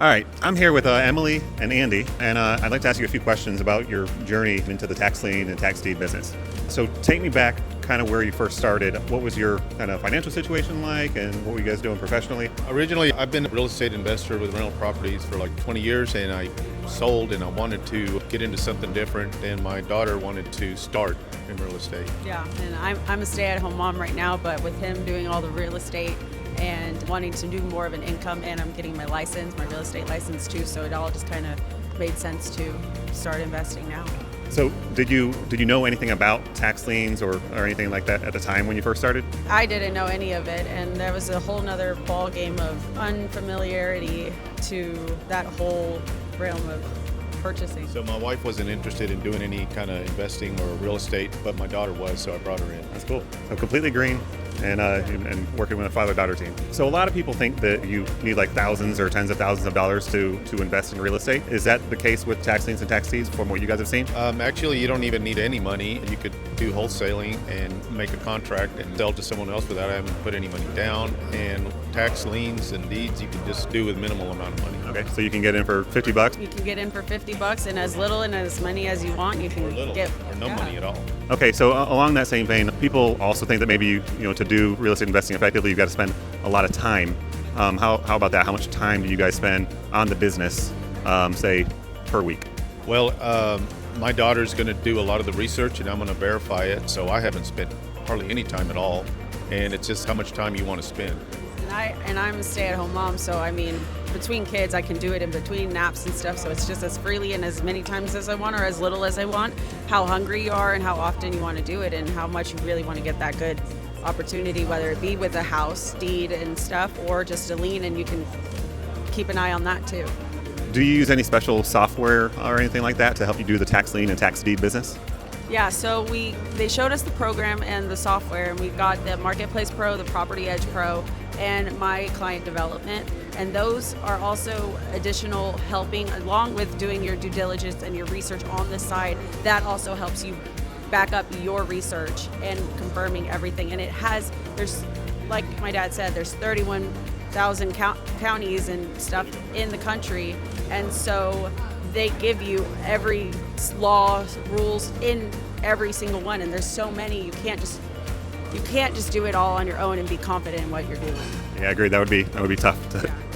All right, I'm here with Emily and Andy, and I'd like to ask you a few questions about your journey into the tax lien and tax deed business. So take me back kind of where you first started. What was your kind of financial situation like, and what were you guys doing professionally? Originally, I've been a real estate investor with rental properties for like 20 years, and I sold and I wanted to get into something different, and my daughter wanted to start in real estate. Yeah, and I'm a stay-at-home mom right now, but with him doing all the real estate and wanting to do more of an income, and I'm getting my license, my real estate license too, so it all just kind of made sense to start investing now. So did you know anything about tax liens or anything like that at the time when you first started? I didn't know any of it, and there was a whole nother ball game of unfamiliarity to that whole realm of purchasing. So my wife wasn't interested in doing any kind of investing or real estate, but my daughter was, so I brought her in. That's cool. So completely green and working with a father-daughter team. So a lot of people think that you need like thousands or tens of thousands of dollars to invest in real estate. Is that the case with tax liens and tax deeds from what you guys have seen? Actually, you don't even need any money. You could do wholesaling and make a contract and sell to someone else without having to put any money down. And tax liens and deeds, you can just do with minimal amount of money. Okay, so you can get in for $50? You can get in for $50, and as little and as many as you want, you can get or no money at all. Okay, so along that same vein, people also think that maybe to do real estate investing effectively, you've got to spend a lot of time. How about that? How much time do you guys spend on the business, say, per week? Well, my daughter's going to do a lot of the research, and I'm going to verify it. So I haven't spent hardly any time at all, and it's just how much time you want to spend. And I'm a stay-at-home mom, so I mean, between kids, I can do it in between naps and stuff, so it's just as freely and as many times as I want or as little as I want, how hungry you are and how often you want to do it and how much you really want to get that good opportunity, whether it be with a house deed and stuff or just a lien, and you can keep an eye on that too. Do you use any special software or anything like that to help you do the tax lien and tax deed business? Yeah, so they showed us the program and the software, and we've got the Marketplace Pro, the Property Edge Pro, and My Client Development. And those are also additional helping, along with doing your due diligence and your research on the side. That also helps you back up your research and confirming everything. And there's, like my dad said, there's 31,000 counties and stuff in the country. And so they give you every law, rules in every single one, and there's so many, you can't just do it all on your own and be confident in what you're doing. Yeah, I agree. That would be tough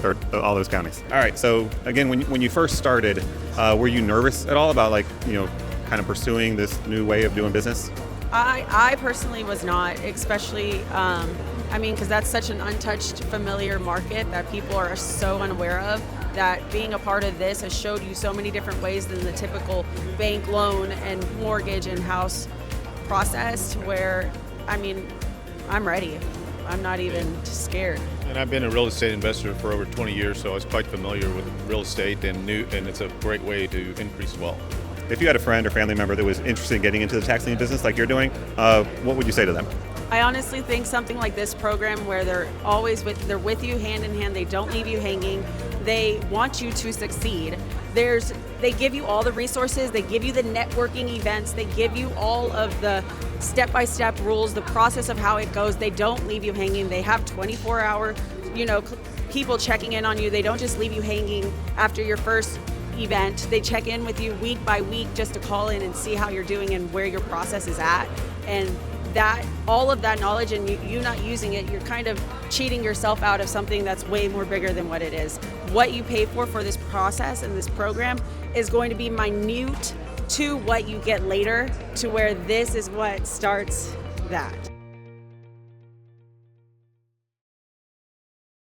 for all those counties. All right. So again, when you first started, were you nervous at all about kind of pursuing this new way of doing business? I personally was not, especially, because that's such an untouched, familiar market that people are so unaware of, that being a part of this has showed you so many different ways than the typical bank loan and mortgage and house process, where, I'm ready. I'm not even scared. And I've been a real estate investor for over 20 years, so I was quite familiar with real estate and it's a great way to increase wealth. If you had a friend or family member that was interested in getting into the tax lien business like you're doing, what would you say to them? I honestly think something like this program, where they're with you hand in hand, they don't leave you hanging, they want you to succeed. They give you all the resources, they give you the networking events, they give you all of the step-by-step rules, the process of how it goes. They don't leave you hanging. They have 24-hour, people checking in on you. They don't just leave you hanging after your first event. They check in with you week by week just to call in and see how you're doing and where your process is at. And that, all of that knowledge, and you not using it, you're kind of cheating yourself out of something that's way more bigger than what it is. What you pay for this process and this program is going to be minute to what you get later, to where this is what starts that.